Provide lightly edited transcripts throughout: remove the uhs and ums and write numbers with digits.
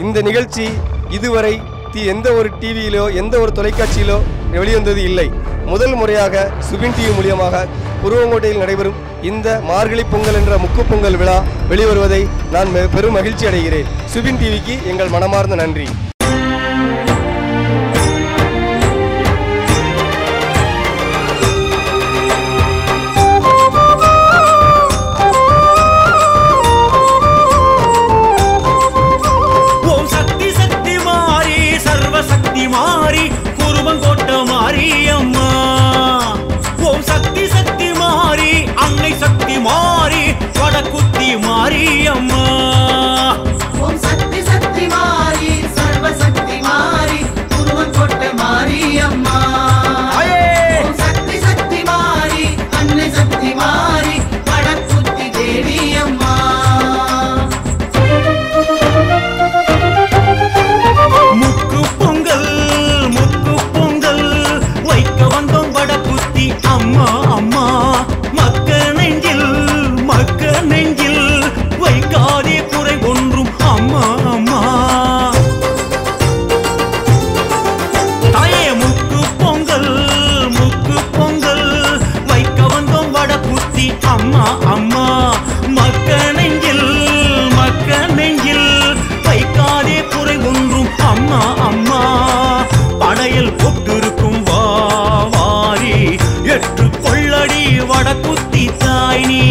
இந்த நிகழ்ச்சி இதுவரை எந்த ஒரு டிவியிலோ எந்த ஒரு தொலைக்காட்சியிலோ வெளிவந்தது இல்லை. முதல் முறையாக சுபின் டிவி மூலியமாக குருவங்கோட்டையில் நடைபெறும் இந்த மார்கழி பொங்கல் என்ற முக்கு பொங்கல் விழா வெளிவருவதை நான் பெரும் மகிழ்ச்சி அடைகிறேன். சுபின் டிவிக்கு எங்கள் மனமார்ந்த நன்றி. மாரி குருவங்கோட்ட மாரியம்மா, ஓம் சக்தி சக்தி மாரி, அன்னை சக்தி மாரி, வடக்குத்தி மாரியம்மா. ஓம் சக்தி சக்தி மாரி, சர்வ சக்தி மாரி, குருவங்கோட்ட மாரியம்மா. ஓம் சக்தி சக்தி மாரி, அன்னை சக்தி மாரி, வடக்குத்தி தேவியம்மா. முக்கு பொங்கல் முக்கு பொங்கல் வைக்க வந்தோம் வடக்குத்தி அம்மா அம்மா. மக்க நெஞ்சில் வைக்காதே குறை ஒன்றும் அம்மா அம்மா. தாயே முக்கு பொங்கல் வைக்க வந்தோம் வடக்குத்தி அம்மா அம்மா. மக்க நெஞ்சில் வைக்காதே குறை ஒன்றும் அம்மா அம்மா. படையில் போட்டிருக்கும் வாரி எற்று கொள்ளடி வடக்குத்தி தாய் நீ.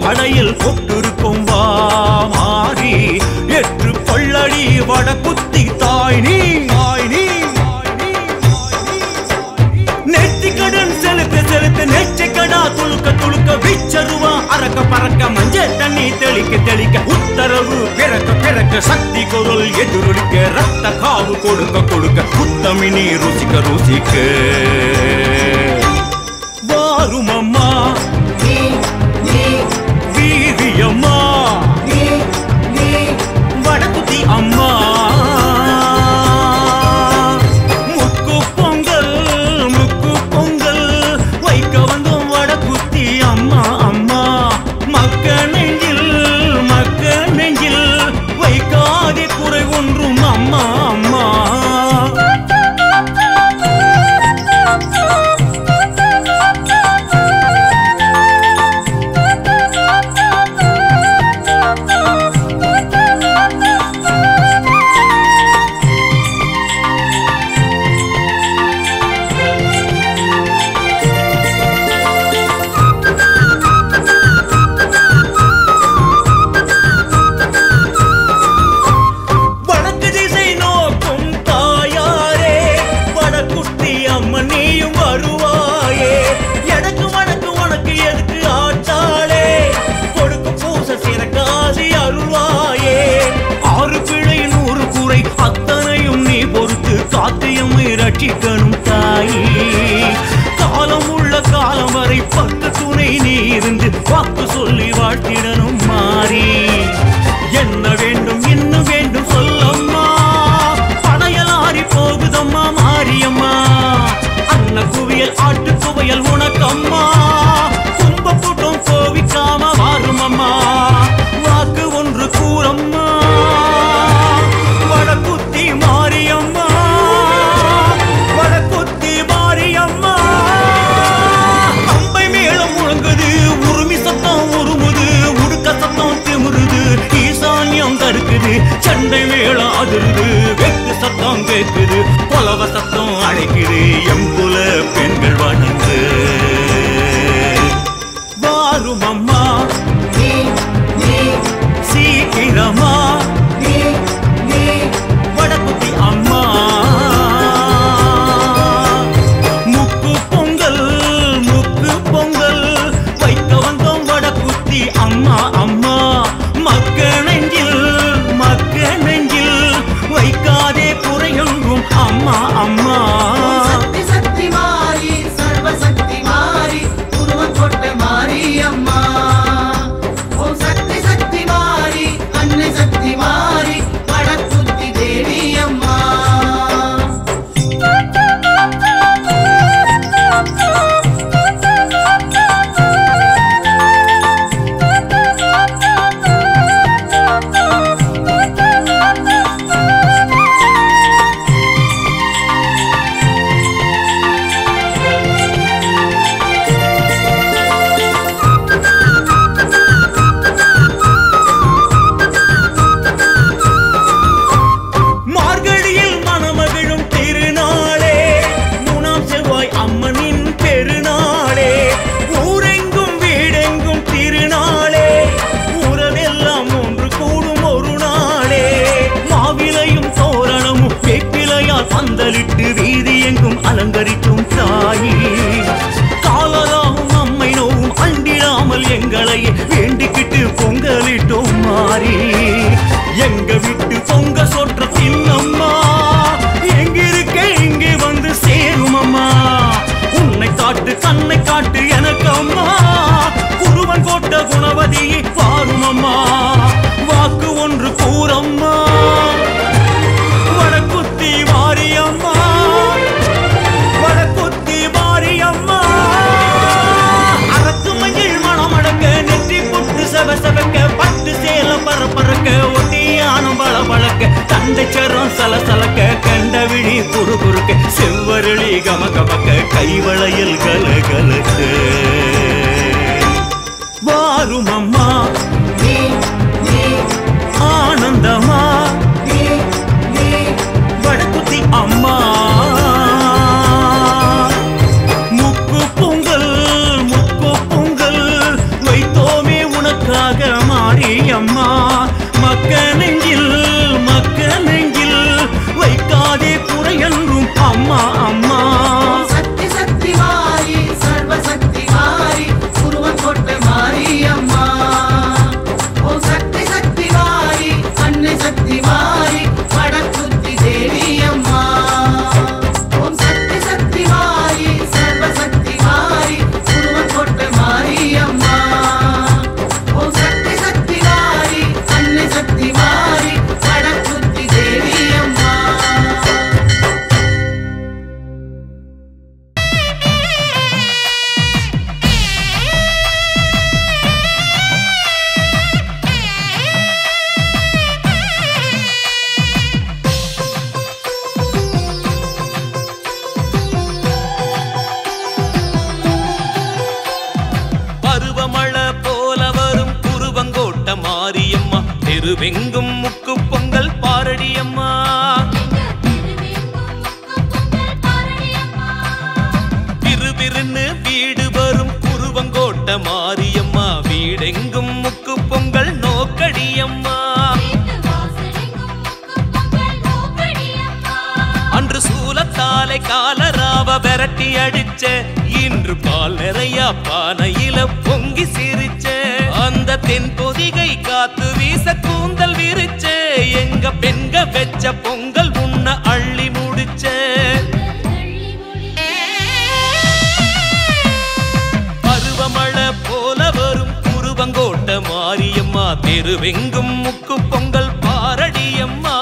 படையில் போட்டிருக்கும் வாரி எற்று கொள்ளடி வடக்குத்தி தாய் நீ. நெற்றிக்கடன் செலுத்து நெச்சக்கடா துளுக்க விச்சருவா அரக்க பறக்க மஞ்சள் தண்ணி தெளிக்க உத்தரவு பிறக்க சக்தி குரல் எதிரொலிக்க ரத்த காவு கொடுக்க புத்தமினி ருசிக்க வாரும் அம்மா வீரியம்மா வடக்குத்தி அம்மா. முக்கு பொங்கல் வைக்க வந்தோம் வடக்குத்தி அம்மா அம்மா. மக்க நெஞ்சில் வைக்காதே குறை ஒன்றும் அம்மா அம்மா. ரட்சிக்கணும் தாயி. காலம் உள்ள காலம் வரை பத்து துணை நீ இருந்து வாக்கு சொல்லி வாழ்த்திடணும் மாறி. என்ன வேண்டும் இன்னும் வேண்டும் சொல்லம்மா. படையலாரி போகுதம்மா மாரியம்மா. அன்ன குவியல் ஆட்டு குவையல் உனக்கம்மா. கும்ப கூட்டம் கோவிக்காம வாரும் அம்மா. வாக்கு ஒன்று கூறம்மா வடக்குத்தி மாரியம்மா. அம்பை மேளம் முழங்குது, உருமி சத்தம் உருமுது, உடுக்க சத்தம் திமுறுது, ஈசான்யம் தடுக்குது, சண்டை மேளம் அதிருது, வெட்டு சத்தம் கேட்குது, கொலவ சத்தம் அழைக்குது, எம்புல பெண்கள் வணங்கு வாரும் அம்மா சீக்கிரமா வடக்குத்தி அம்மா. முக்கு பொங்கல் வைக்க வந்தோம் வடக்குத்தி அம்மா அம்மா. மக்க நெஞ்சில் வைக்காதே குறையொன்றும் அம்மா அம்மா. சக்தி சக்தி மாரி, சர்வ சக்தி மாரி, குருவங்கோட்ட மாரியம்மா. ஓம் சக்தி சக்தி மாரி, அன்னை சக்தி மாரி, வடக்குத்தி தேவியம்மா. விட்டு வீதி எங்கும் அலங்கரிக்கும் தாயி காலராகும் அம்மை நோவும் அண்டிடாமல் எங்களை வேண்டிக்கிட்டு பொங்கலிட்டோம் மாறி எங்க விட்டு பொங்க சொற்ற தின்னம்மா எங்கிருக்க இங்கே வந்து சேரும் அம்மா உன்னை காட்டு கண்ணை காட்டு எனக்கு அம்மா குருவன் கோட்ட குணவதியை பாரும் அம்மா வாக்கு ஒன்று கூறம்மா வடக்குத்தி மாரியம்மா வடக்குத்தி மாரியம்மா அரக்கு மஞ்சள் மனம் அடக்க நெற்றி புட்டு செவ செவக்க பட்டு சேலம் பரப்பறக்க ஒட்டியானம் பல பழக்க தண்டை சரம் சலசலக்க கண்ட விழி குறு குறுக்க செவ்வரளி கம கமக்க கைவளையல் கல கலக்க வாரும் அம்மா ஆனந்தமா வடக்குத்தி அம்மா முக்கு பொங்கல் வைத்தோமே உனக்காக மாரியம்மா மக்க நெஞ்சில் வைக்காதே குறையன்றும் அம்மா அம்மா சக்தி சக்தி மாரி சர்வ சக்தி மாரி உருவம் கொட்ட மாரியம்மா ஓம் சக்தி சக்தி மாரி அன்னை சக்தி மாரி வடக்குத்தி தேவி அம்மா ஓம் சக்தி சக்தி மாரி சர்வ சக்தி மாரி உருவம் கொட்ட மாரியம்மா ஓம் சக்தி சக்தி மாரி அன்னை சக்தி மாரி வடக்குத்தி தேவி அம்மா பருவமழை போல வரும் குருவங்கோட்ட மாரியம்மா தெருவெங்கும் முக்கு பொங்கல் பாரடியம்மா பிறுபிறுன்னு வீடு வரும் குருவங்கோட்ட மாரியம்மா வீடெங்கும் முக்கு பொங்கல் நோக்கடியம்மா அன்று சூலத்தாலை காலராவ விரட்டி அடிச்ச இன்று பால் நிறைய பானையில பொங்கி சிரிச்ச அந்த தென் பொதிகை காத்து வீச கூந்தல் விரிச்ச எங்க பெண்க வெச்ச பொங்கல் உண்ண அள்ளி முடிச்ச பருவமழை போல வரும் குருவங்கோட்ட மாரியம்மா தெருவெங்கும் முக்கு பொங்கல் பாரடியம்மா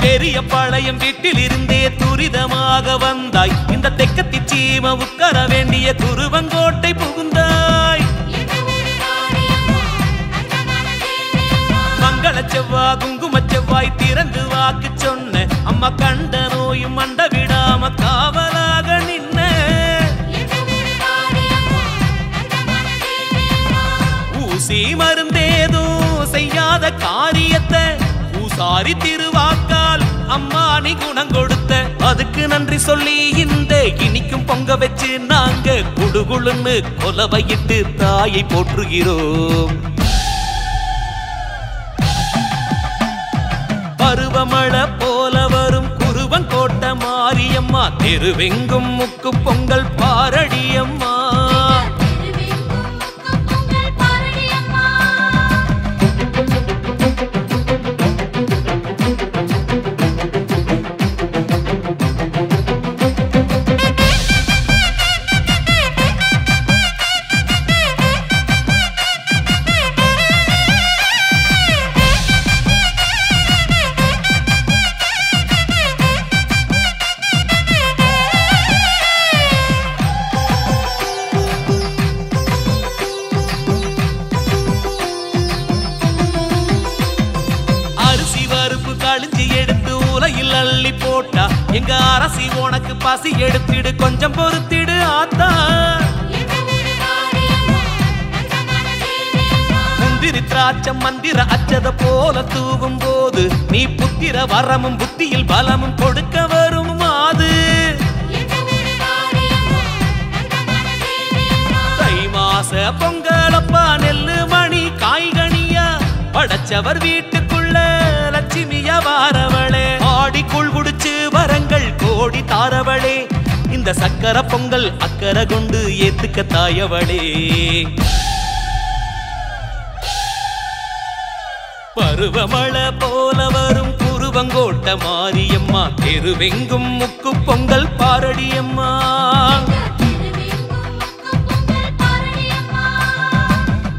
பெரிய பாளையம் வீட்டில் இருந்தே துரிதமாக வந்தாய் இந்த தெக்கத்தி சீம உட்கார வேண்டிய குருவங்கோட்டை புகுந்தாய் மங்கள செவ்வாய் குங்கும செவ்வாய் திறந்து வாக்கு சொன்ன அம்மா கண்ட நோயும் மண்ட விடாம காவலாக நின்ன ஊசி மருந்தேதோ செய்யாத காரியத்தை ஊசாரி திருவாக்கால் அம்மா நீ குணம் கொடுத்த அதுக்கு நன்றி சொல்லி இந்த இனிக்கும் பொங்க வச்சு நாங்க குடுகுளுன்னு கொலவையிட்டு தாயை போற்றுகிறோம் பருவமழை போல வரும் குருவங்கோட்ட மாரியம்மா தெருவெங்கும் முக்கு பொங்கல் பாரடியம்மா அள்ளி போட்டா எங்க அரசி உனக்கு பசி எடுத்திடு கொஞ்சம் பொறுத்திடு ஆத்தா முந்திரி திராட்சம் மந்திர அச்சத போல தூவும் போது நீ புத்திர வரமும் புத்தியில் பலமும் கொடுக்க வரும் மாது தை மாச பொங்கலப்பா நெல்லு மணி காய்கனியா படைச்சவர் வீட்டுக்குள்ள லட்சுமியா வாரவளே ஆடிக்குள் குடிச்சு வரங்கள் கோடி தாரவளே இந்த சக்கர பொங்கல் அக்கறை கொண்டு ஏத்துக்க தாயவளே பருவமழை போல வரும் குருவங்கோட்ட மாரியம்மா தெருவெங்கும் முக்கு பொங்கல் பாரடியம்மா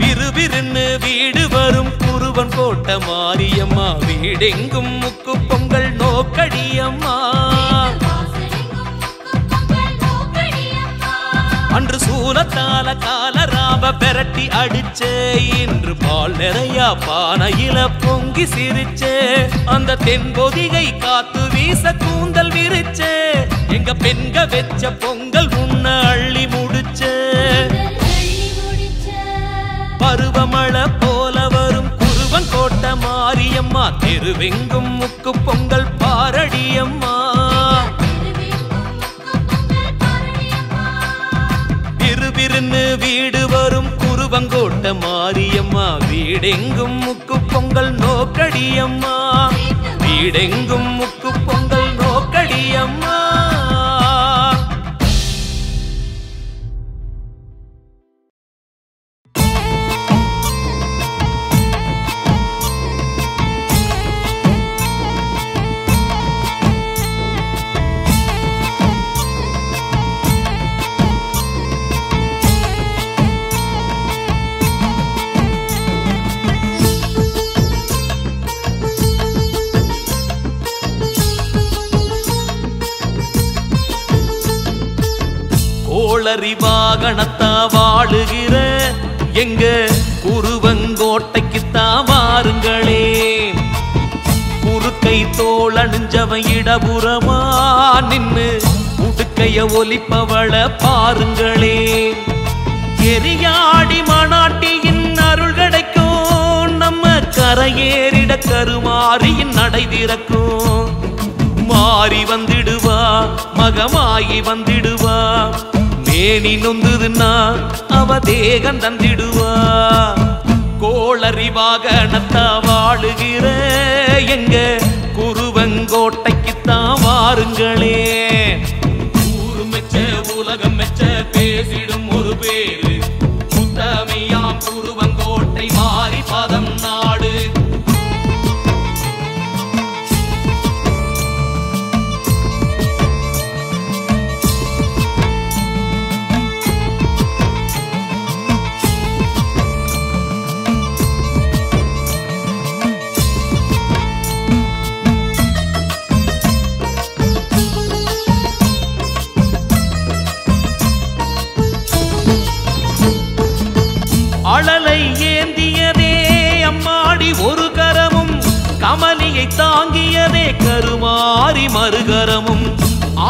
விறுவிறுன்னு வீடு வரும் குருவன் கோட்ட மாரியம்மா வீடெங்கும் முக்கு பொங்கல் நோக்கடியம்மா அன்று சூலத்தால காலராவ பெரட்டி அடிச்சே இன்று பால் நிறையா பானையில பொங்கி சிரிச்சே அந்த தென்பொதிகை காத்து வீச கூந்தல் விரிச்சே எங்க பெண்க வெச்ச பொங்கல் உன்ன அள்ளி முடிச்சே பருவமழை போல வரும் குருவன் கோட்ட மாரியம்மா தெருவெங்கும் முக்கு பொங்கல் பாரடியம்மா விறுவிறுன்னு வீடு வரும் குருவங்கோட்ட மாரியம்மா வீடெங்கும் முக்கு பொங்கல் நோக்கடியம்மா வீடெங்கும் முக்கு பொங்கல் நோக்கடியம்மா கோளரி வாகனத்தா வாழுகிற எங்க குருவங்கோட்டைக்குத்தான் வாருங்களே குறுக்கை தோள் அணிஞ்சவன் இடபுறமா நின்னு உடுக்கைய ஒலிப்பவள பாருங்களே எரியாடி மணாட்டியின் அருள் கிடைக்கும் நம்ம கரையேறிட கருமாரியின் நடை திறக்கும் மாறி வந்திடுவா மகமாயி வந்திடுவா மேனி நொந்துதுன்னா அவ தேகம் தந்திடுவா கோளரி வாகனத்தா வாழுகிற எங்க குருவங்கோட்டைக்குத்தான் வாருங்களே ஊரு மெச்ச உலகம் மெச்ச பேசிடும் ஒரு பேரு முத்தமையாம் குருவங்கோட்டை மாறி பதம் நாடு அழலை ஏந்தியதே அம்மாடி ஒரு கரமும் கமலியை தாங்கியதே கருமாறி மறுகரமும்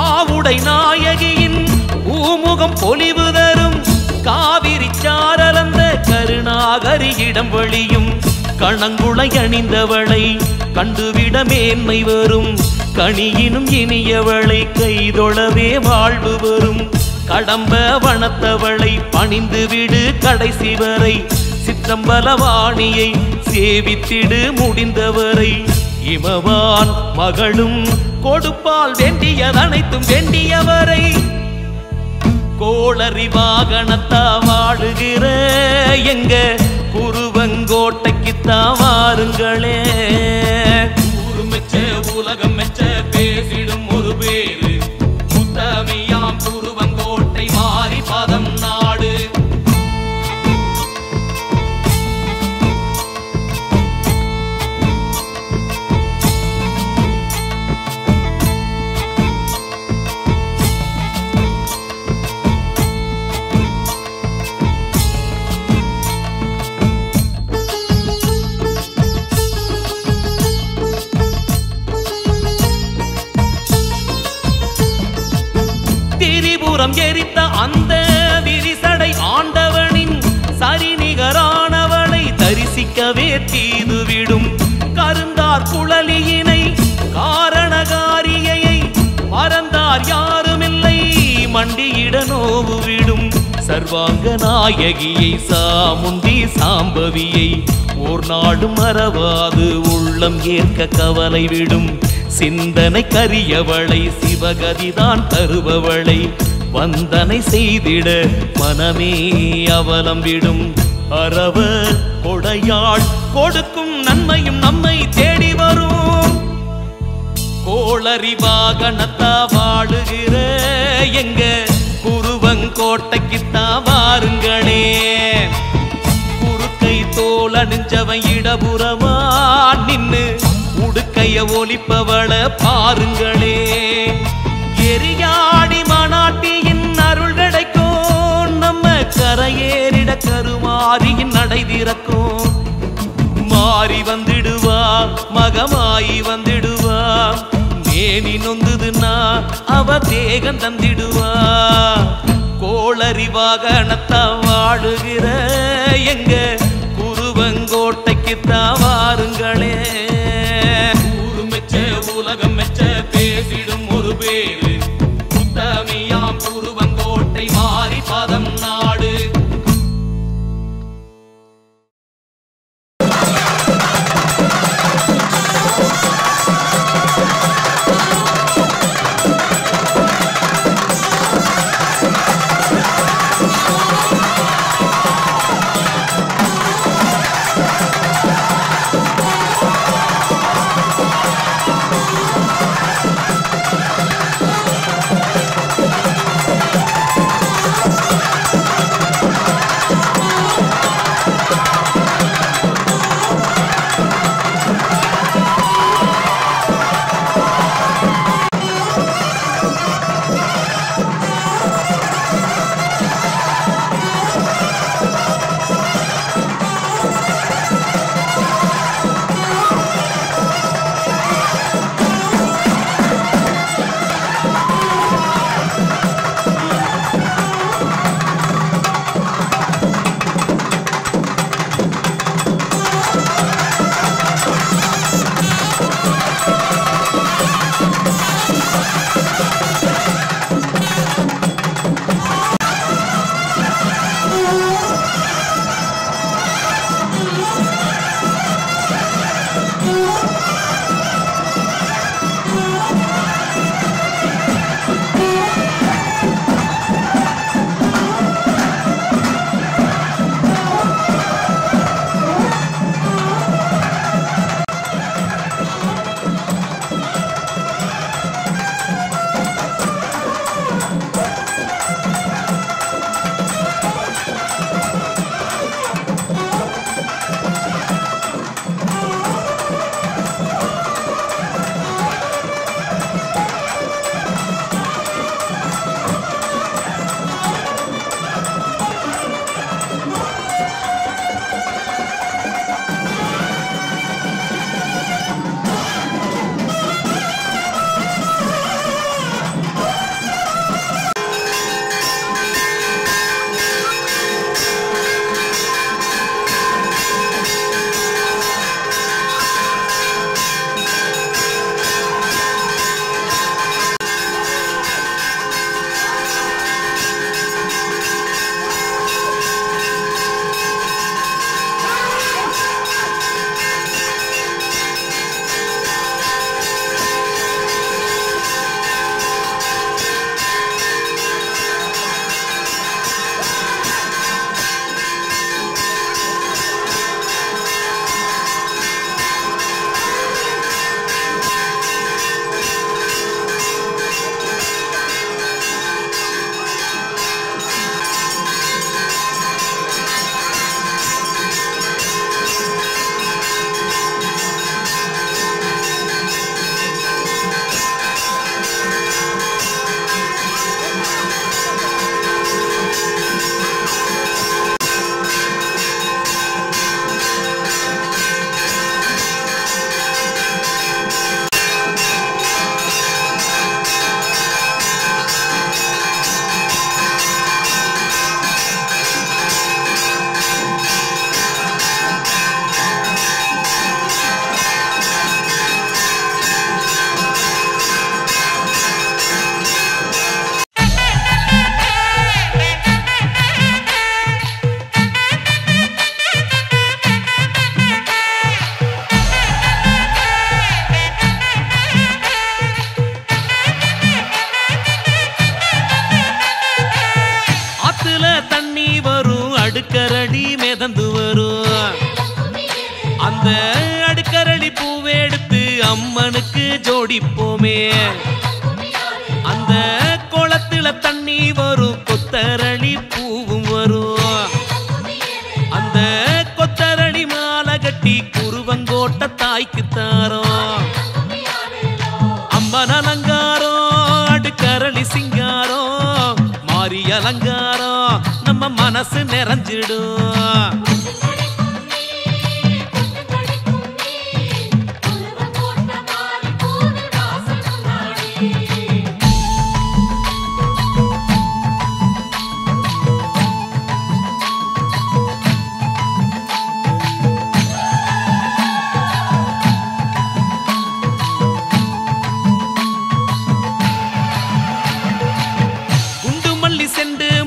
ஆவுடை நாயகியின் பூமுகம் பொலிவு தரும் காவிரி சாரலந்த கருணாகரியிடம் வழியும் கணங்குளை அணிந்தவளை கண்டுவிட மேன்மை வரும் கனியினும் இனியவளை கைதொழவே வாழ்வு வரும் கடம்ப வனத்தவளை பணிந்து விடு கடைசி வரை சிற்றம்பலவாணியை சேவித்திடு முடிந்தவரை இமவான் மகளும் கொடுப்பால் வேண்டியதனைத்தும் வேண்டியவரை கோளரி வாகனத்தா வாழுகிற எங்க குருவங்கோட்டைக்குத்தான் வாருங்களே ஊரு மெச்ச உலகம் மெச்ச பேசிடும் ஒரு பேரு முத்தமையாம் குருவங்கோட்டை மாறி பதம் நாடு சிந்தூரம் எரித்த அந்த விரிசடை ஆண்டவனின் சரிநிகரானவளை தரிசிக்கவே தீதுவிடும் கருந்தார் குழலியினை காரணகாரியை மறந்தார் யாருமில்லை மண்டியிட நோவு விடும் சர்வாங்க நாயகியை சாமுண்டி சாம்பவியை ஓர் நாடும் மறவாது உள்ளம் ஏற்க கவலை விடும் சிந்தனை கரியவளை சிவகதிதான் தருபவளை வந்தனை செய்திட மனமே அவலம் விடும் அரவ கொடையாள் கொடுக்கும் நன்மையும் நம்மை தேடி வரும் கோளரி வாகனத்தா வாழுகிற எங்க குருவங்கோட்டைக்குத்தா வாருங்களே குறுக்கை தோல் அணிஞ்சவன் இடபுறமா நின்னு உடுக்கைய ஒலிப்பவள பாருங்களே எரியாடி மனாட்டியின் அருள் கிடைக்கும் நம்ம கரையேறிட கருமாரியின் நடை திறக்கும் மாறி வந்திடுவா மகமாயி வந்திடுவா மேனி நொந்துதுன்னா அவ தேகம் தந்திடுவா கோளரி வாகனத்தா வாழுகிற எங்க குருவங்கோட்டைக்குத்தா வாருங்களே ஊரு மெச்ச உலகம் மெச்ச பேசிடும் ஒரு பேரு உத்தமியாம் குருவங்கோட்டை மாறி பதம் நாடு கரளி பூவெடுத்து அம்மனுக்கு ஜோடிப்போமே. அந்த குளத்துல தண்ணி வரும், கொத்தரளி பூவும் வரும். அந்த கொத்தரளி மாலை கட்டி குருவங்கோட்ட தாய்க்கு தாரோம். அம்மன் அலங்காரம், அடுக்கரளி சிங்காரம், மாறி அலங்காரம் நம்ம மனசு நிறைஞ்சிடும்.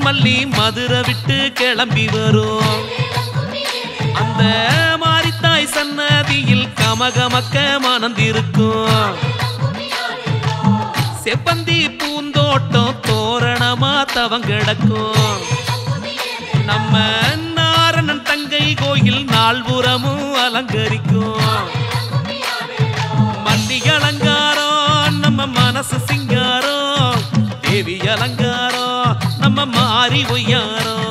மல்லி மதுரை விட்டு கிளம்பி வரும். அந்த மாரித்தாய் சன்னதியில் கமகமக்க மணந்திருக்கும். செப்பந்தி பூந்தோட்டம் தோரணமா தவங்கிடக்கும். நம்ம நாரணன் தங்கை கோயில் நால்புறமும் அலங்கரிக்கும். மல்லி அலங்காரம் நம்ம மனசு சிங்காரம், தேவி அலங்காரம் நம்ம மாறி ஒய்யாரம்.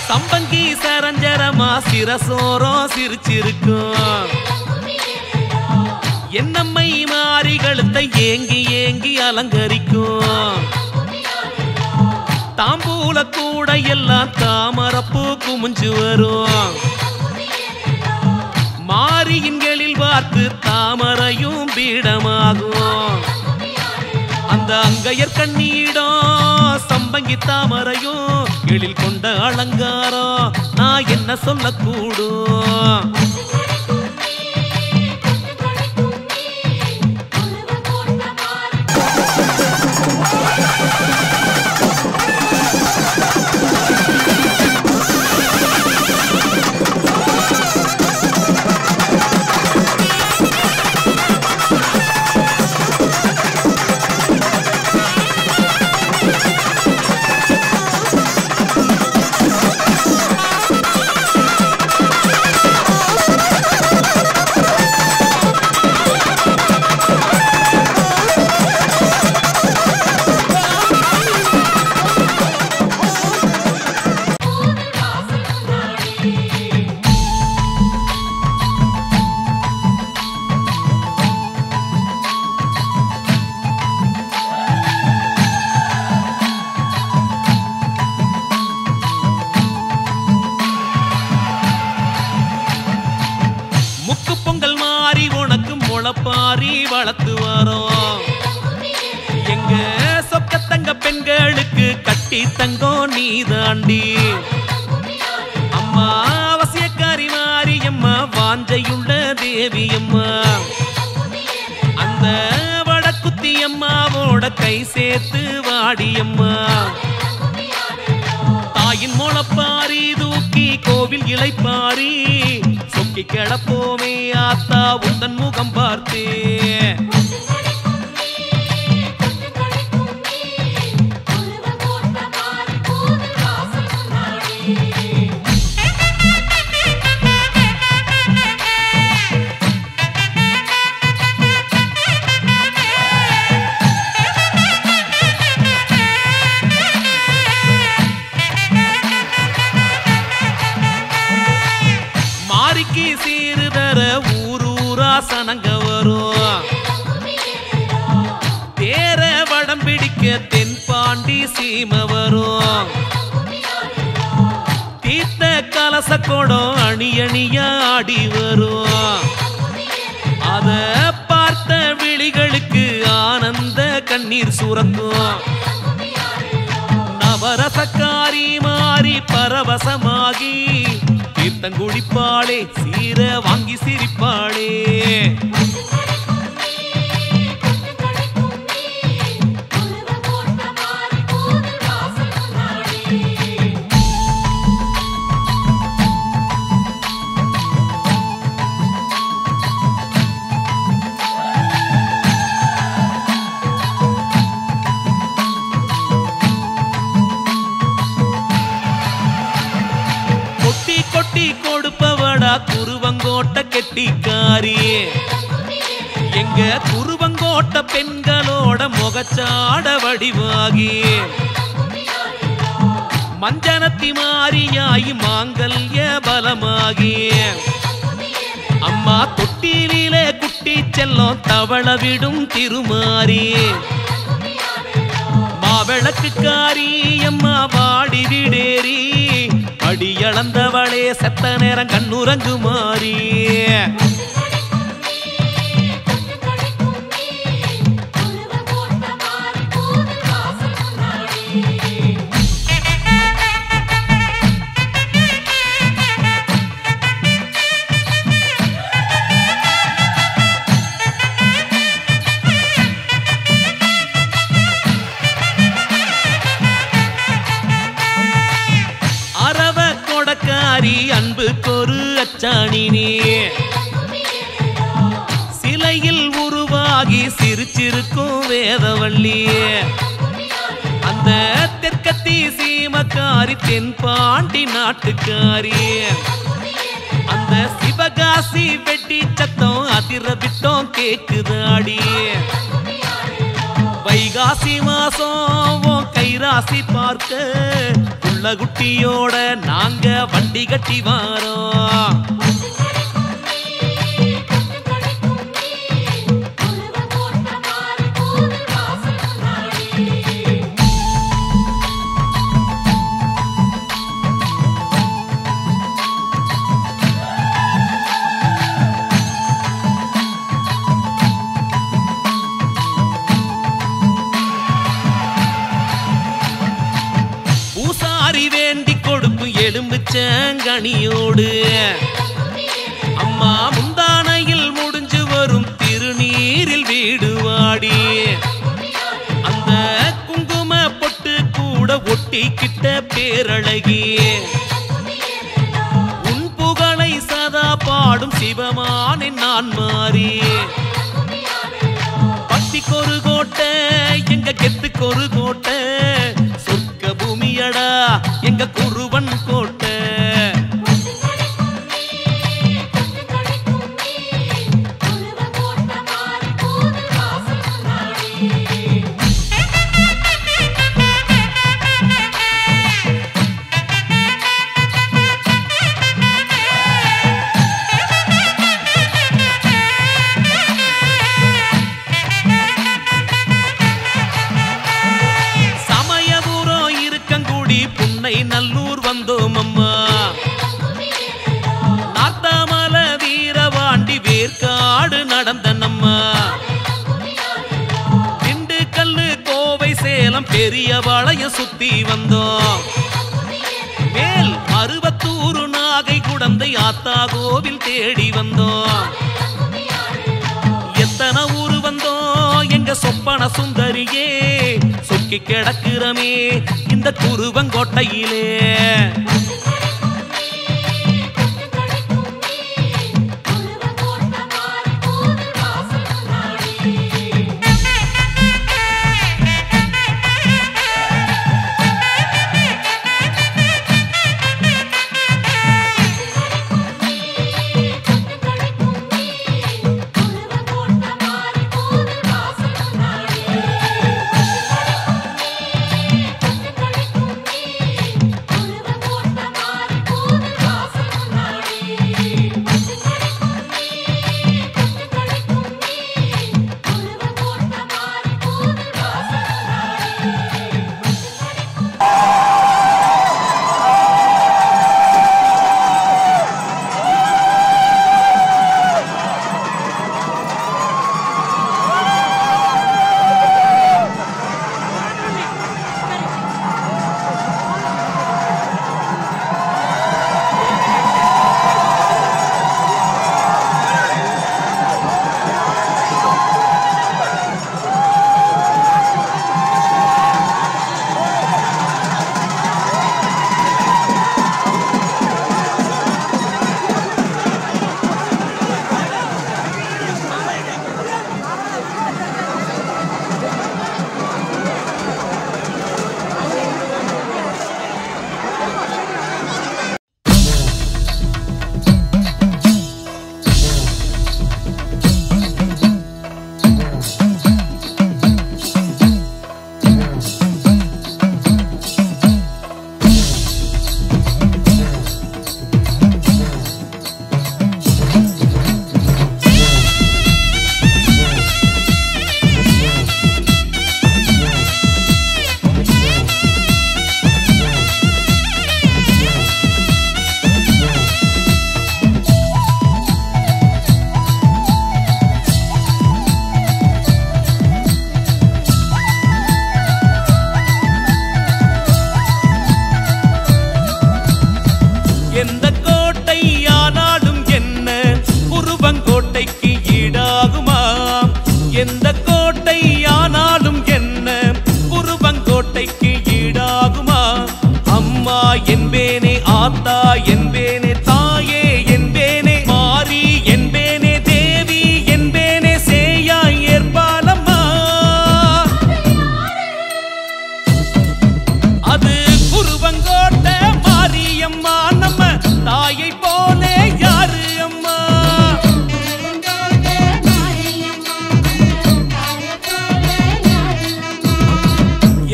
சம்பங்கி சரஞ்சரமா சிரசோரம் சிரிச்சிருக்கும். என்னம்மை மாறி கழுத்தை ஏங்கி ஏங்கி அலங்கரிக்கும். தாம்பூல கூட எல்லாம் தாமரப்பூ குமிஞ்சு வரும். மாரியின்களில் பார்த்து தாமரையும் பீடமாகும். அந்த அங்கையர் கண்ணீடம் சம்பங்கி தாமரையும் எழில் கொண்ட அலங்காரம் நான் என்ன சொல்லக்கூடும். பாரி வளர்த்து வரோம். எங்க சொக்கத்தங்க பெண்களுக்கு கட்டி தங்கம் நீதாண்டி. அம்மா அவசியக்காரி மாரியம்மா, வாஞ்சையுள்ள தேவியம்மா. அந்த வடக்குத்தி அம்மாவோட கை சேர்த்து வாடியம்மா. தாயின் முளப்பாரி தூக்கி கோவில் இளைப்பாரி சொக்கி கிடப்போமே ஆத்தா உந்தன் முகம் பார்த்தே. மாரிக்கு சீருதர ஊரூரா சனங்க வரும். தேர வடம் பிடிக்க தென்பாண்டி சீம வரும். தீர்த்த கலச கொடம் அணி அணியா ஆடி வரும். அத பார்த்த விழிகளுக்கு ஆனந்த கண்ணீர் சுரக்கும். நவரசக்காரி மாறி பரவசமாகி தீர்த்தங்குடிப்பாளே, சீர வாங்கி சிரிப்பாளே. கெட்டிக்காரி எங்க குருவங்கோட்ட பெண்களோட முகச்சாட வடிவாகி மஞ்சனத்தி மாறியாயி மாங்கல்ய பலமாகி அம்மா தொட்டிலே குட்டி செல்லம் தவள விடும் திருமாரி மாவிளக்குக்காரி அம்மா வாடி விடேரி அடியளந்தவளே செத்த நேரம் கண்ணுறங்கு மாறி அன்புக்கொரு அச்சாணினே சிலையில் உருவாகி சிரிச்சிருக்கும் வேதவள்ளி அந்த தெற்கத்தி சீமக்காரி தென்பாண்டி நாட்டுக்காரி அந்த சிவகாசி வெட்டி சத்தம் அதிர விட்டோம் கேக்குதாடி வைகாசி மாசம் கைராசி பார்க்க குட்டியோட நாங்க வண்டி கட்டி வாரோம் எலும்புச்சங்கனியோடு அம்மா முந்தானையில் முடிஞ்சு வரும் திருநீரில் வீடுவாடி அந்த குங்கும பொட்டு கூட ஒட்டிக்கிட்ட பேரழகி உன் புகழை சதா பாடும் சிவமானின் நான் மாறி பட்டிக்கொரு கோட்டை எங்க கெத்துக்கொரு கோட்டை சொர்க்க பூமியடா எங்க குருவன் கோட்டை நல்லூர் வந்தோம் அம்மா நாத்தாமல வீரவாண்டி வேர்க்காடு நடந்த நம்மா திண்டுக்கல்லு கோவை சேலம் பெரிய வளைய சுத்தி வந்தோம் மேல் மருவத்தூரு நாகை குடந்தை ஆத்தா கோவில் தேடி வந்தோம் எத்தனை ஊரு வந்தோம் எங்க சொப்பன சுந்தரியே சொக்கி கிடக்கிறமே இந்த குருவங்கோட்டையிலே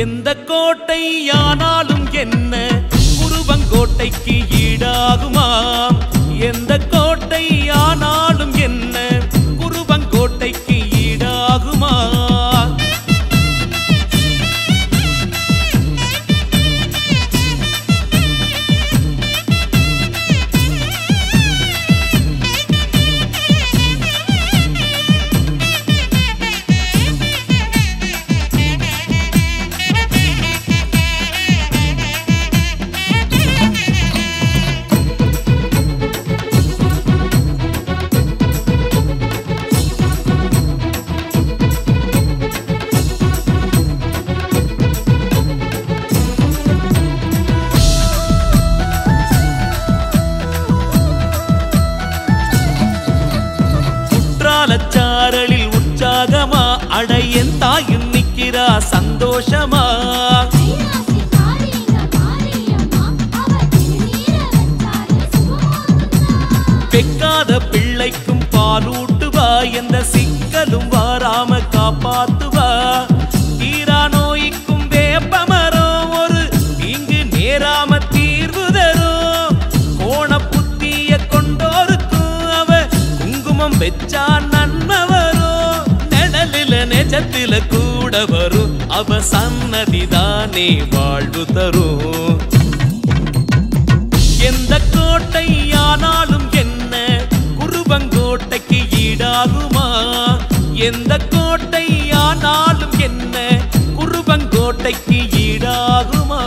எந்த கோட்டை ஆனாலும் என்ன குருவங்கோட்டைக்கு ஈடாகுமா? எந்த கோட்டை ஆனாலும் என்ன குருவங்கோட்டைக்கு ஈடாகுமா? சாரலில் உற்சாகமா அடையன் தாயும் நிக்கிறா சந்தோஷமா? பெக்காத பிள்ளைக்கும் பாலூட்டுவா எந்த சிக்கலும் வாராம காப்பாத்துவா. தீரா நோய்க்கும் வேப்பமரம் ஒரு இங்கு நேராம தீர்வு தரும். கோண புத்திய கொண்டோருக்கும் அவ குங்குமம் வெச்சா நன்மை வரும். நிழலில நெஜத்தில கூட வரும் அவ சன்னதிதானே வாழ்வு தரும். எந்த கோட்டை ஆனாலும் என்ன குருவங்கோட்டைக்கு ஈடாகுமா? எந்த கோட்டை ஆனாலும் என்ன குருவங்கோட்டைக்கு ஈடாகுமா?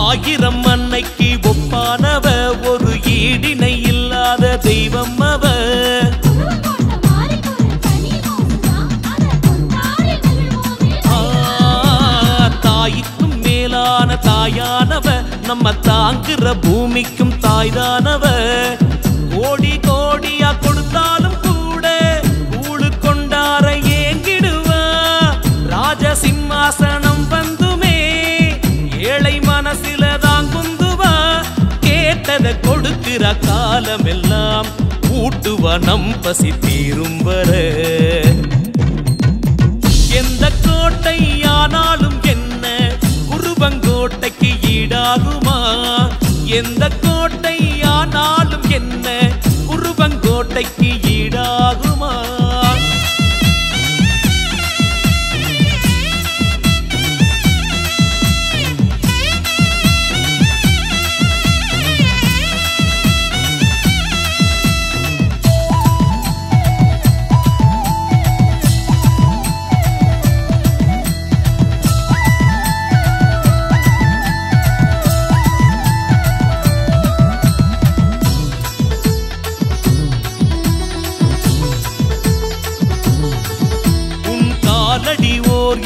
ஆயிரம் அன்னைக்கு ஒப்பானவ ஒரு ஈடினை இல்லாத தெய்வம் அவ. தாய்க்கும் மேலான தாயானவ நம்ம தாங்குற பூமிக்கும் தாய்தானவ. கோடி கோடியா கொடுத்தாலும் கூட கூழு கொண்டார ஏங்கிடுவா. ராஜ சிம்மாசனம் வந்துமே ஏழை மனசில தான் குந்துவா. கேட்டத கொடுக்கிற காலம் எல்லாம் ஊட்டுவா நம் பசி தீரும் வர. எந்த கோட்டை ஆனாலும் என்ன குருவங்கோட்டைக்கு ஈடாகுமா? எந்த கோட்டை ஆனாலும் என்ன குருவங்கோட்டைக்கு ஈடாகுமா?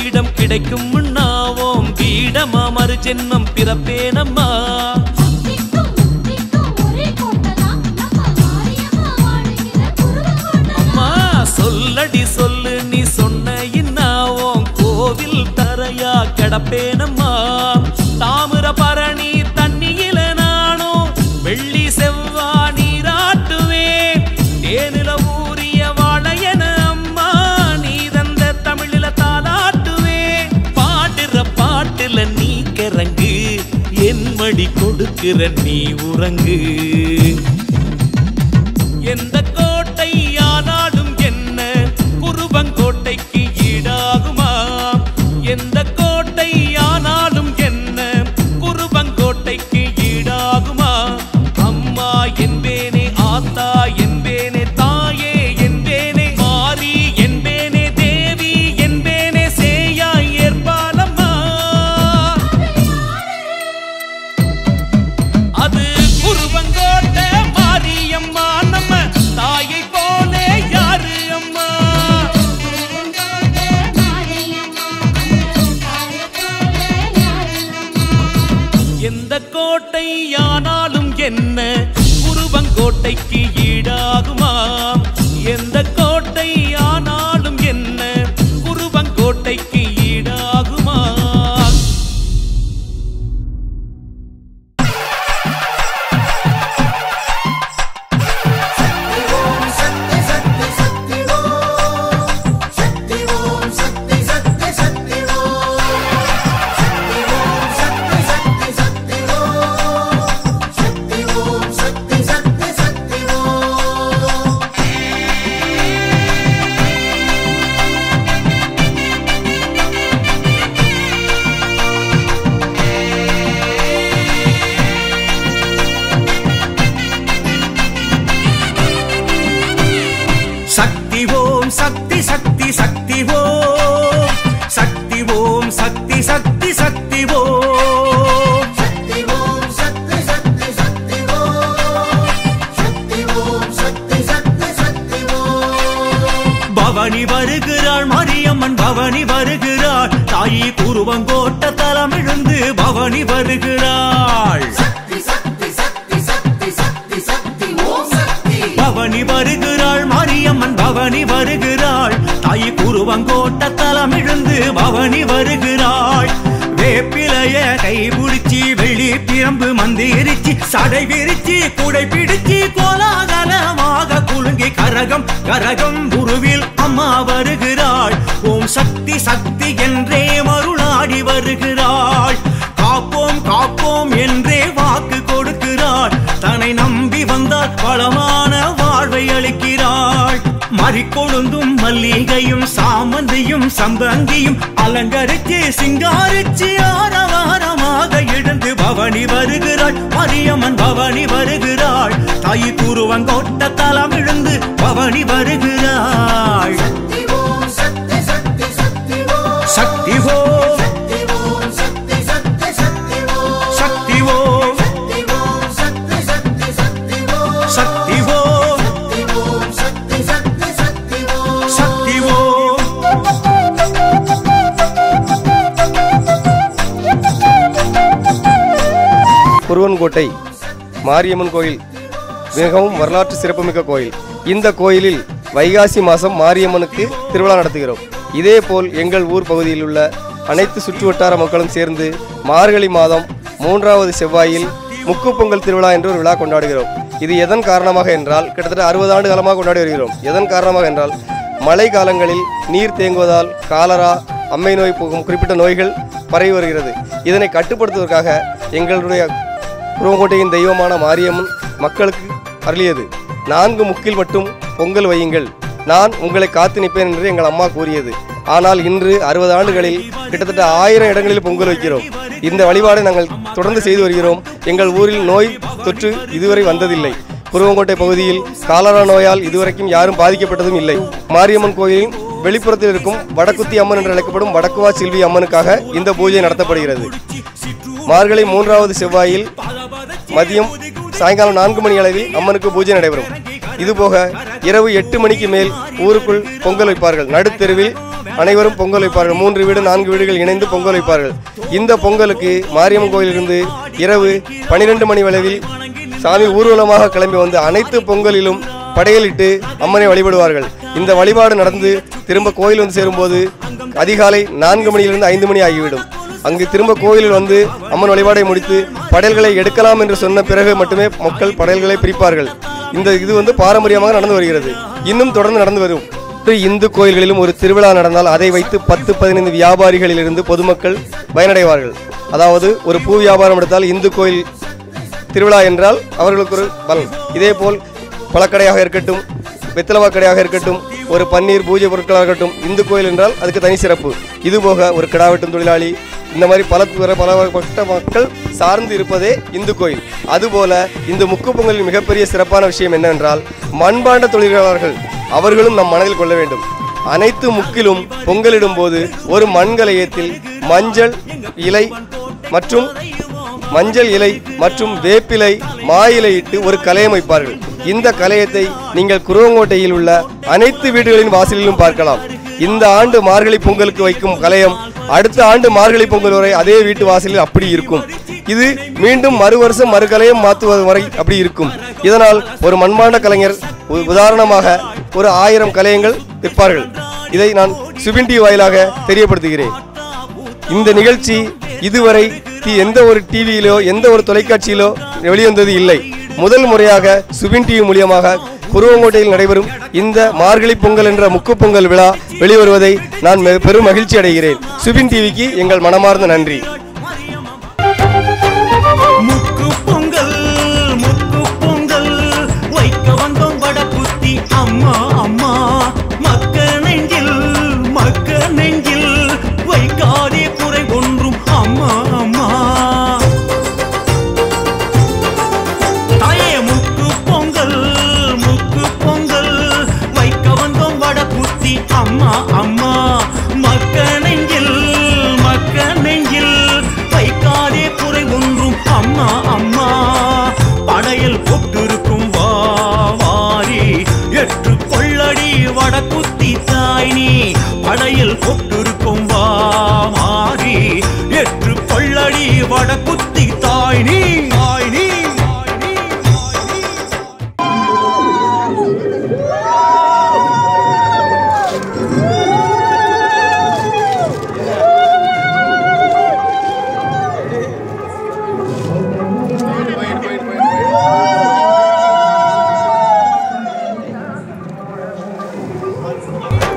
இடம் கிடைக்கும் முன்னாவோம் வீடமா மறு ஜென்மம் பிறப்பேனம்மா. அம்மா சொல்லடி சொல்லு நீ சொன்ன இன்னாவோம் கோவில் தரையா கிடப்பேனம்மா. தாமிர பரணி தண்ணியில நானும் வெள்ளி செவ்வா நீராட்டுவேன். தேனில ஊரிய வாழையன அம்மா நீ தந்த தமிழில தாலாட்டுவேன். பாடுற பாட்டுல நீ கிறங்கு என் மடி கொடுக்கிற நீ உறங்கு. எந்த கோட்டை ஆனாலும் என்ன குருவங்கோட்டைக்கு ஈடாகுமா? எந்த கோட்டை ஆனாலும் என்ன குருவங்கோட்டைக்கு ஈடாகுமா? அம்மா என்பேனே ஆத்தா என்பேனே தாயே என்பேனே மாறி என்பேனே தேவி என்பேனே சேயாய் ஏற்பாலம்மா. அது குருவங்கோட்டை எந்த கோட்டை ஆனாலும் என்ன குருவங்கோட்டைக்கு ஈடாகுமாம். எந்த கோட்டை ஆனாலும் என்ன குருவங்கோட்டைக்கு ஈடாகுமா? சக்தி சக்தி சக்தி ஓம் சக்தி ஓம் சக்தி சக்தி சக்தி ஓம் சக்தி ஓம் சக்தி சக்தி சக்தி ஓம் சக்தி ஓம் சக்தி சக்தி சக்தி ஓம். பவனி வருகிறாள் மாரியம்மன் பவனி வருகிறாள் தாயி குருவங்கோட்ட தலமிழுந்து பவனி வருகிறாள். சக்தி சக்தி சக்தி சக்தி சக்தி சக்தி ஓம் சக்தி. பவனி வருகிறாள் மாரியம்மன் பவனி வருகிறாள் தாயி குருவங்கோட்ட தலமிழுந்து பவனி வருகிறாள். வேப்பிலைய கைபிடிச்சி வெள்ளி பிரம்பு மந்திரிச்சி சடை விரிச்சி குடை பிடிச்சி கோலாகலமாக குலுங்கி கரகம் கரகம் குருவில் அம்மா வருகிறாள். ஓம் சக்தி சக்தி என்றே மருளாடி வருகிறாள். காப்போம் காப்போம் என்றே வாக்கு கொடுக்கிறாள். தன்னை நம்பி வந்தால் பலமான வாழ்வை அளிக்கிறாள். மறிக்கொழுந்தும் மல்லிகையும் சாமந்தியும் சம்பந்தியும் அலங்கரிச்சு சிங்காரிச்சு ஆரவாரமாக எழுந்து பவனி வருகிறாள். மாரியம்மன் பவனி வருகிறாள். தாயி குருவங்கோட்ட தலம் எழுந்து பவனி வருகிறாள். சக்தி ஓம் சக்தி சக்தி சக்தி ஓம் சக்தி ஓம் சக்தி ஓம் சக்தி சக்தி சக்தி ஓம் சக்தி ஓம் சக்தி ஓம் சக்தி சக்தி சக்தி ஓம் சக்தி ஓம் சக்தி ஓம் சக்தி சக்தி சக்தி ஓம் சக்தி ஓம். குருவன்கோட்டை மாரியம்மன் கோயில் மிகவும் வரலாற்று சிறப்புமிக்க கோயில். இந்த கோயிலில் வைகாசி மாதம் மாரியம்மனுக்கு திருவிழா நடத்துகிறோம். இதேபோல் எங்கள் ஊர் பகுதியில் உள்ள அனைத்து சுற்றுவட்டார மக்களும் சேர்ந்து மார்கழி மாதம் 3வது செவ்வாயில் முக்கு பொங்கல் திருவிழா என்று ஒரு விழா கொண்டாடுகிறோம். இது எதன் காரணமாக என்றால் கிட்டத்தட்ட 60 ஆண்டு காலமாக கொண்டாடி வருகிறோம். எதன் காரணமாக என்றால் மழை காலங்களில் நீர் தேங்குவதால் காலரா அம்மை நோய் போகும் குறிப்பிட்ட நோய்கள் பரவி வருகிறது. இதனை கட்டுப்படுத்துவதற்காக எங்களுடைய குருவங்கோட்டையின் தெய்வமான மாரியம்மன் மக்களுக்கு அருளியது 4 முக்கில் மட்டும் பொங்கல் வையுங்கள், நான் உங்களை காத்து நிற்பேன் என்று எங்கள் அம்மா கூறியது. ஆனால் இன்று 60 ஆண்டுகளில் கிட்டத்தட்ட 1000 இடங்களில் பொங்கல் வைக்கிறோம். இந்த வழிபாடை நாங்கள் தொடர்ந்து செய்து வருகிறோம். எங்கள் ஊரில் நோய் தொற்று இதுவரை வந்ததில்லை. குருவங்கோட்டை பகுதியில் காலரா நோயால் இதுவரைக்கும் யாரும் பாதிக்கப்பட்டதும் இல்லை. மாரியம்மன் கோயிலின் வெளிப்புறத்தில் இருக்கும் வடக்குத்தி அம்மன் என்று அழைக்கப்படும் வடக்குவா செல்வி அம்மனுக்காக இந்த பூஜை நடத்தப்படுகிறது. மார்கழி 3வது செவ்வாயில் மதியம் சாயங்காலம் 4 மணி அளவில் அம்மனுக்கு பூஜை நடைபெறும். இதுபோக இரவு 8 மணிக்கு மேல் ஊருக்குள் பொங்கல் வைப்பார்கள். நடுத்தெருவில் அனைவரும் பொங்கல் வைப்பார்கள். 3 வீடு 4 வீடுகள் இணைந்து பொங்கல் வைப்பார்கள். இந்த பொங்கலுக்கு மாரியம்மன் கோயிலிலிருந்து இரவு 12 மணி அளவில் சாமி ஊர்வலமாக கிளம்பி வந்து அனைத்து பொங்கலிலும் படையலிட்டு அம்மனை வழிபடுவார்கள். இந்த வழிபாடு நடந்து திரும்ப கோயில் வந்து சேரும்போது அதிகாலை 4 மணியிலிருந்து 5 மணி ஆகிவிடும். அங்கு திரும்ப கோயிலில் வந்து அம்மன் வழிபாடை முடித்து படையல்களை எடுக்கலாம் என்று சொன்ன பிறகு மட்டுமே மக்கள் படையல்களை பிரிப்பார்கள். இது வந்து பாரம்பரியமாக நடந்து வருகிறது, இன்னும் தொடர்ந்து நடந்து வரும். இந்து கோயில்களிலும் ஒரு திருவிழா நடந்தால் அதை வைத்து 10-15 வியாபாரிகளிலிருந்து பொதுமக்கள் பயனடைவார்கள். அதாவது ஒரு பூ வியாபாரம் எடுத்தால் இந்து கோயில் திருவிழா என்றால் அவர்களுக்கு ஒரு பலன். இதேபோல் பழக்கடையாக இருக்கட்டும், வெத்தலவா கடையாக இருக்கட்டும், ஒரு பன்னீர் பூஜை பொருட்களாக இருக்கட்டும், இந்து கோயில் என்றால் அதுக்கு தனி சிறப்பு. இதுபோக ஒரு கிடாவெட்டும் தொழிலாளி, இந்த மாதிரி பலப்பட்ட மக்கள் சார்ந்து இருப்பதே இந்து கோயில். அதுபோல இந்த முக்கு பொங்கலின் மிகப்பெரிய சிறப்பான விஷயம் என்னவென்றால் மண்பாண்ட தொழிலாளர்கள் அவர்களும் நம் மனதில் கொள்ள வேண்டும். அனைத்து முக்கிலும் பொங்கலிடும் போது ஒரு மண்கலயத்தில் மஞ்சள் இலை மற்றும் வேப்பிலை மாயிலை இட்டு ஒரு கலயம் வைப்பார்கள். இந்த கலயத்தை நீங்கள் குருவங்கோட்டையில் உள்ள அனைத்து வீடுகளின் வாசலிலும் பார்க்கலாம். இந்த ஆண்டு மார்கழி பொங்கலுக்கு வைக்கும் கலையம் அடுத்த ஆண்டு மார்கழி பொங்கல் வரை அதே வீட்டு வாசலில் அப்படி இருக்கும். இது மீண்டும் மறு வருஷம் மறுகலையம் மாற்றுவது வரை அப்படி இருக்கும். இதனால் ஒரு மண்பாண்ட கலைஞர் உதாரணமாக ஒரு 1000 கலையங்கள் விற்பார்கள். இதை நான் சுபின் டிவி வாயிலாக தெரியப்படுத்துகிறேன். இந்த நிகழ்ச்சி இதுவரை எந்த ஒரு டிவியிலோ எந்த ஒரு தொலைக்காட்சியிலோ வெளிவந்தது இல்லை. முதல் முறையாக சுபின் டிவி மூலியமாக குருவங்கோட்டையில் நடைபெறும் இந்த மார்கழி பொங்கல் என்ற முக்கு பொங்கல் விழா வெளிவருவதை நான் பெரும் மகிழ்ச்சி அடைகிறேன். சுபின் டிவிக்கு எங்கள் மனமார்ந்த நன்றி. முக்கு பொங்கல் வைக்க வந்தோம் வடபுத்தி அம்மா அம்மா மக்க நெஞ்சில் வைக்காதே குறை ஒன்றும் அம்மா அம்மா. தாயே முக்கு பொங்கல் வைக்க வந்தோம் வடபுத்தி அம்மா அம்மா மக்க நெஞ்சில் வைக்காதே குறை ஒன்றும் அம்மா அம்மா. படையில் போட்டிருக்கும் வாரி எற்று கொள்ளடி வடக்குத்தி தாய் நீ. படையில் போட்டிருக்கும் வாரி எற்று கொள்ளடி வடக்குத்தி தாய் நீ.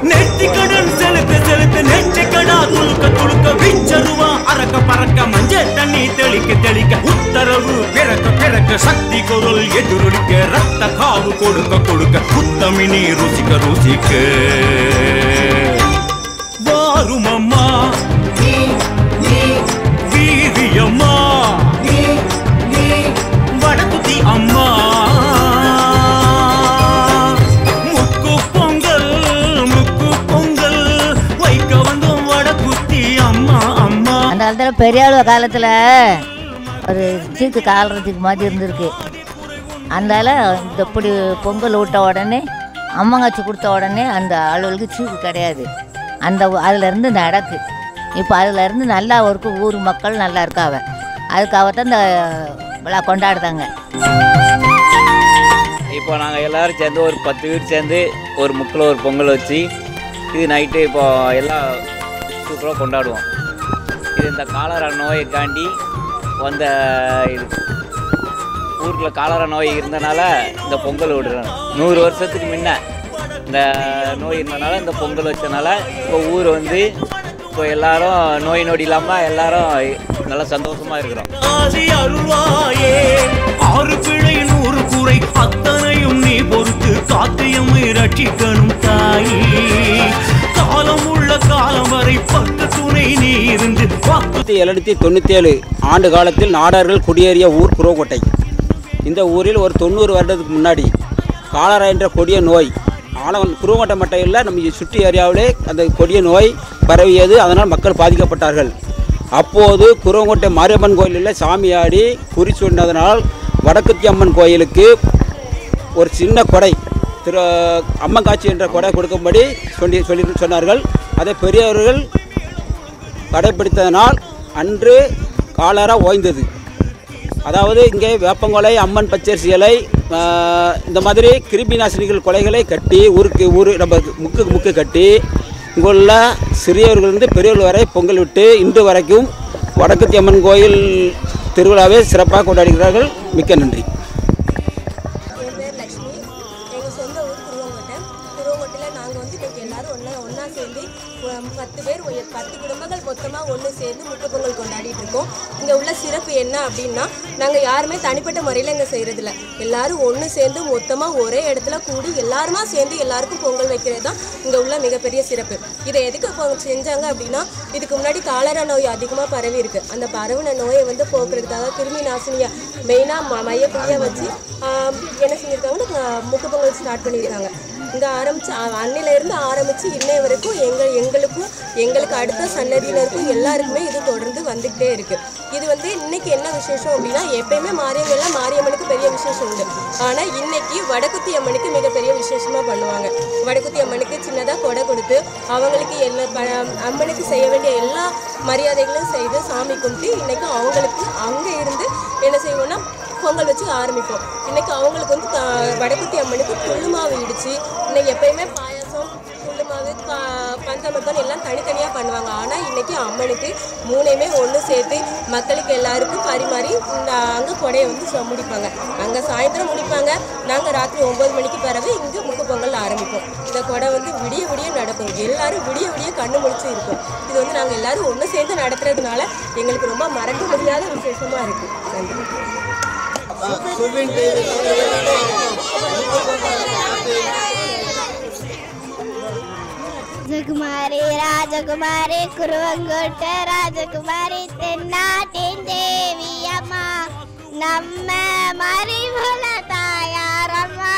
நெற்றிக்கடன் செலுத்த நெற்றிக்கடா துளுக்க விச்சருவா அரக்க பறக்க மஞ்சள் தண்ணி தெளிக்க உத்தரவு பிறக்க சக்தி குரல் எதிரொலிக்க ரத்த காவு கொடுக்க புத்தமினி ருசிக்க வாரும் அம்மா வீரியம்மா வடக்குத்தி அம்மா. முக்கு பொங்கல் வைக்க வந்தோம் வடக்குத்தி அம்மா அம்மா. அந்த காலத்தில் பெரிய காலத்தில் ஒரு சீக்கு காலறதுக்கு மாதிரி இருந்திருக்கு. அதனால இந்த இப்படி பொங்கல் விட்ட உடனே அம்மங்காச்சி கொடுத்த உடனே அந்த ஆளுகளுக்கு சீக்கு கிடையாது. அதிலேருந்து நடக்கு. இப்போ அதிலேருந்து நல்லா இருக்கு. ஊர் மக்கள் நல்லா இருக்காவ. அதுக்காகத்தான் இந்த விழா கொண்டாடுதாங்க. இப்போ நாங்கள் எல்லோரும் சேர்ந்து ஒரு 10 வீடு சேர்ந்து ஒரு முக்கில் ஒரு பொங்கல் வச்சு இது நைட்டு இப்போ எல்லாம் சூப்பராக கொண்டாடுவோம். இது இந்த காலரா நோயைக்காண்டி வந்த இது ஊரில் காலரா நோய் இருந்தனால இந்த பொங்கல் விடுறோம். 100 வருஷத்துக்கு முன்ன இந்த நோய் இருந்தனால இந்த பொங்கல் வச்சனால இப்போ ஊர் வந்து இப்போ எல்லாரும் நோய் நொடி இல்லாமல் எல்லாரும் நல்லா சந்தோஷமாக இருக்கிறோம். ஆறு பிழை 100 குறை அத்தனையும் நீ பொறுத்து காத்தையும் ரட்சிக்கணும் தாயி. காலம் உள்ள காலம் வரை 10 துணை நீ இருந்து 1797 ஆண்டு காலத்தில் நாடார்கள் குடியேறிய ஊர் குருவங்கோட்டை. இந்த ஊரில் ஒரு 90 வருடத்துக்கு முன்னாடி காலரா என்ற கொடிய நோய் குருவங்கோட்டை மட்டும் இல்லை, நம்ம சுற்றி ஏரியாவிலே அந்த கொடிய நோய் பரவியது. அதனால் மக்கள் பாதிக்கப்பட்டார்கள். அப்போது குருவங்கோட்டை மாரியம்மன் கோயிலில் சாமியாடி குறி சொன்னதனால் வடக்குத்தி அம்மன் கோயிலுக்கு ஒரு சின்ன கொடை அம்மங்காட்சி என்ற கொடை கொடுக்கும்படி சொன்னார்கள். அதை பெரியவர்கள் கடைபிடித்ததனால் அன்று காலரா ஓய்ந்தது. அதாவது இங்கே வேப்பங்கொலை, அம்மன் பச்சரிசி இலை, இந்த மாதிரி கிருமி நாசினிகள் கொலைகளை கட்டி ஊர் நம்ம முக்கு கட்டி இங்குள்ள சிறியவர்களிருந்து பெரியவர்கள் வரை பொங்கல் விட்டு இன்று வரைக்கும் வடக்குத்தி அம்மன் கோயில் திருவிழாவை சிறப்பாக கொண்டாடுகிறார்கள். மிக்க நன்றி. என் பேர் லக்ஷ்மி. எங்கள் சொந்த ஊர் குருவங்கோட்டையில் நாங்கள் வந்து இன்றைக்கி எல்லோரும் ஒன்றா சேர்ந்து 10 பேர் 10 குடும்பங்கள் மொத்தமாக ஒன்று சேர்ந்து முக்கு பொங்கல் கொண்டாடிட்டு இருக்கோம். இங்கே உள்ள சிறப்பு என்ன அப்படின்னா, நாங்கள் யாருமே தனிப்பட்ட முறையில் இங்கே செய்கிறதில்ல. எல்லோரும் ஒன்று சேர்ந்து மொத்தமாக ஒரே இடத்துல கூடி எல்லாருமா சேர்ந்து எல்லாருக்கும் பொங்கல் வைக்கிறது தான் இங்கே உள்ள மிகப்பெரிய சிறப்பு. இதை எதுக்கு செஞ்சாங்க அப்படின்னா, இதுக்கு முன்னாடி காலரா நோய் அதிகமாக பரவி இருக்குது. அந்த பரவின நோயை வந்து போக்குறதுக்காக கிருமி நாசினியை மெயினாக மையப்புள்ளியாக வச்சு என்ன செஞ்சுருக்காங்கன்னா முக்கு பொங்கல் ஸ்டார்ட் பண்ணியிருக்காங்க. இங்கே அன்னையிலேருந்து ஆரம்பித்து இன்னை வரைக்கும் எங்களுக்கு அடுத்த சன்னதியினருக்கும் எல்லாருக்குமே இது தொடர்ந்து வந்துக்கிட்டே இருக்குது. இது வந்து இன்னைக்கு என்ன விசேஷம் அப்படின்னா, எப்பயுமே மாரியம்மனுக்கு பெரிய விசேஷம் உண்டு. ஆனால் இன்னைக்கு வடக்குத்தி அம்மனுக்கு மிகப்பெரிய விசேஷமாக பண்ணுவாங்க. வடக்குத்தி அம்மனுக்கு சின்னதாக கொடை கொடுத்து அவங்களுக்கு அம்மனுக்கு செய்ய வேண்டிய எல்லா மரியாதைகளும் செய்து சாமி கும்பிட்டு இன்னைக்கு அவங்களுக்கு அங்கே இருந்து என்ன செய்வோம்னா பொங்கல் வச்சு ஆரம்பிப்போம். இன்றைக்கி அவங்களுக்கு வந்து வடக்குத்தி அம்மனுக்கு புல்லு மாவு இடித்து இன்னைக்கு எப்பயுமே பாயாசம் புல்லு மாவு பஞ்சாமிர்தம் எல்லாம் தனித்தனியாக பண்ணுவாங்க. ஆனால் இன்றைக்கி அம்மனுக்கு மூணையுமே ஒன்று சேர்த்து மக்களுக்கு எல்லாருக்கும் பரிமாறி அங்கே கொடையை வந்து முடிப்பாங்க. அங்கே சாயந்தரம் முடிப்பாங்க. நாங்கள் ராத்திரி 9 மணிக்கு பிறகு இங்கே முக்கு பொங்கல் ஆரம்பிப்போம். இந்த கொடை வந்து விடிய விடிய நடக்கும். எல்லாரும் விடிய விடிய கண்ணு முழிச்சு இருக்கும். இது வந்து நாங்கள் எல்லாரும் ஒன்று சேர்ந்து நடத்துறதுனால எங்களுக்கு ரொம்ப மறக்க முடியாத விசேஷமாக இருக்குது. நன்றி. ராஜகுமாரி ராஜகுமாரி குருவங்கோட்ட ராஜகுமாரி தென்னாட்டின் தேவி அம்மா நம்ம மறிமுல தாயாரம்மா.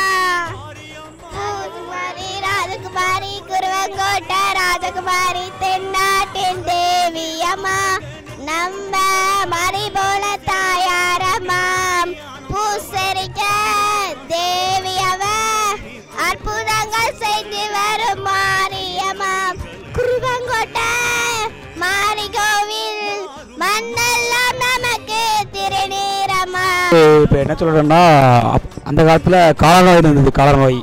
ராஜகுமாரி ராஜகுமாரி குருவங்கோட்ட ராஜகுமாரி தென்னாட்டின் தேவி அம்மா நம்ம மறிமுல தாயாரம்மா. பூசரிக்க தேவி அவ அற்புதங்கள் செய்து வரும் மாரியம்மா. குருவங்கோட்டை மாரி கோவில் மண்ணெல்லாம் நமக்கு திருநீரம்மா. இப்போ என்ன சொல்கிறேன்னா, அந்த காலத்தில் காலநோய் இருந்தது. காலநோய்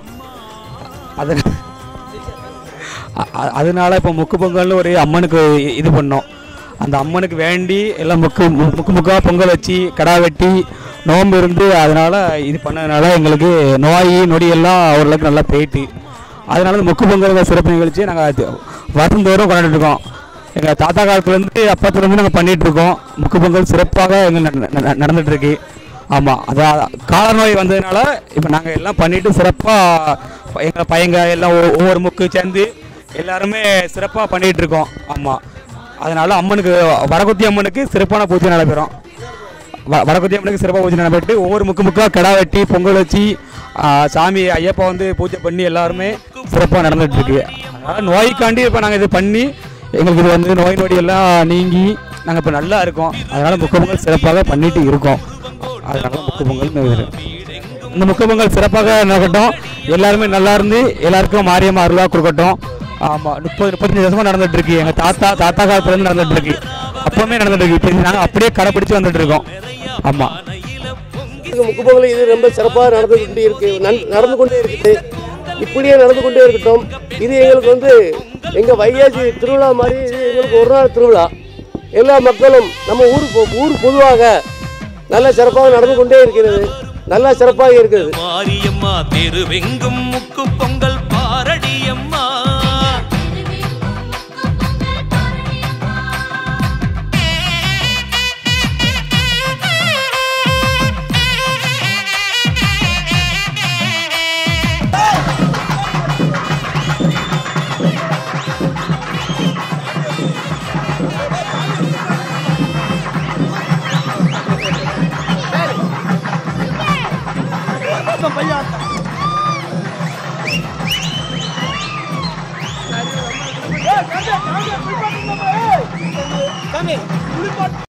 அதனால இப்போ முக்கு பொங்கல்னு ஒரு அம்மனுக்கு இது பண்ணோம். அந்த அம்மனுக்கு வேண்டி எல்லாம் முக்காக பொங்கல் வச்சு கடா வெட்டி நோம்பு இருந்து அதனால் இது பண்ணதுனால எங்களுக்கு நோய் நொடியெல்லாம் ஓரளவுக்கு நல்லா போயிட்டு, அதனால முக்கு பொங்கல் சிறப்பு நிகழ்ச்சி நாங்கள் வருஷந்தோறும் கொண்டாடிட்டுருக்கோம். எங்கள் தாத்தா காலத்துலேருந்து அப்பத்துலேருந்து நாங்கள் பண்ணிகிட்ருக்கோம். முக்கு பொங்கல் சிறப்பாக எங்கள் நடந்துகிட்ருக்கு. ஆமாம், அதான் காலநோய் வந்ததுனால இப்போ நாங்கள் எல்லாம் பண்ணிவிட்டு சிறப்பாக எங்கள் பையங்க எல்லாம் ஒவ்வொரு முக்கு சேர்ந்து எல்லாருமே சிறப்பாக பண்ணிகிட்ருக்கோம். ஆமாம், அதனால் அம்மனுக்கு வடக்குத்தி அம்மனுக்கு சிறப்பான பூஜை நடைபெறும். வடக்குத்தி அம்மனுக்கு சிறப்பாக பூஜை நடைபெற்று ஒவ்வொரு முக்காக கடா வெட்டி பொங்கல் வச்சு சாமி ஐயப்பா வந்து பூஜை பண்ணி எல்லாருமே சிறப்பாக நடந்துகிட்ருக்கு. அதனால் நோய்க்காண்டி இப்போ நாங்கள் இது பண்ணி எங்களுக்கு இது வந்து நோய் நொடி எல்லாம் நீங்கி நாங்கள் இப்போ நல்லா இருக்கோம். அதனால் முக்கு பொங்கல் சிறப்பாக பண்ணிட்டு இருக்கோம். அதனால முக்கு பொங்கல் இந்த முக்கு பொங்கல் சிறப்பாக நடக்கட்டும். எல்லாருமே நல்லா இருந்து எல்லாருக்கும் மாரியம்மா அருளாக கொடுக்கட்டும். ஆமாம், 30-35 வருஷமாக நடந்துகிட்ருக்கு. எங்கள் தாத்தா காலத்துலேருந்து நடந்துகிட்ருக்கு. அப்போவுமே நடந்துகிட்ருக்கு. இப்போ நாங்கள் அப்படியே கடைப்பிடிச்சு வந்துட்டுருக்கோம். ஆமாம், முக்கு பொங்கல் இது ரொம்ப சிறப்பாக நடந்து கொண்டே இருக்குது. இப்படியே நடந்து கொண்டே இருக்கட்டும். இது எங்களுக்கு வந்து எங்கள் வைகாசி திருவிழா மாதிரி இது எங்களுக்கு ஒரு நாள் திருவிழா. எல்லா மக்களும் நம்ம ஊர் பொதுவாக நல்ல சிறப்பாக நடந்து கொண்டே இருக்கிறது. நல்லா சிறப்பாக இருக்குது. மாரியம்மா தெருவெங்கும் முக்கு பொங்கல் பாரடியம்மா. Come here.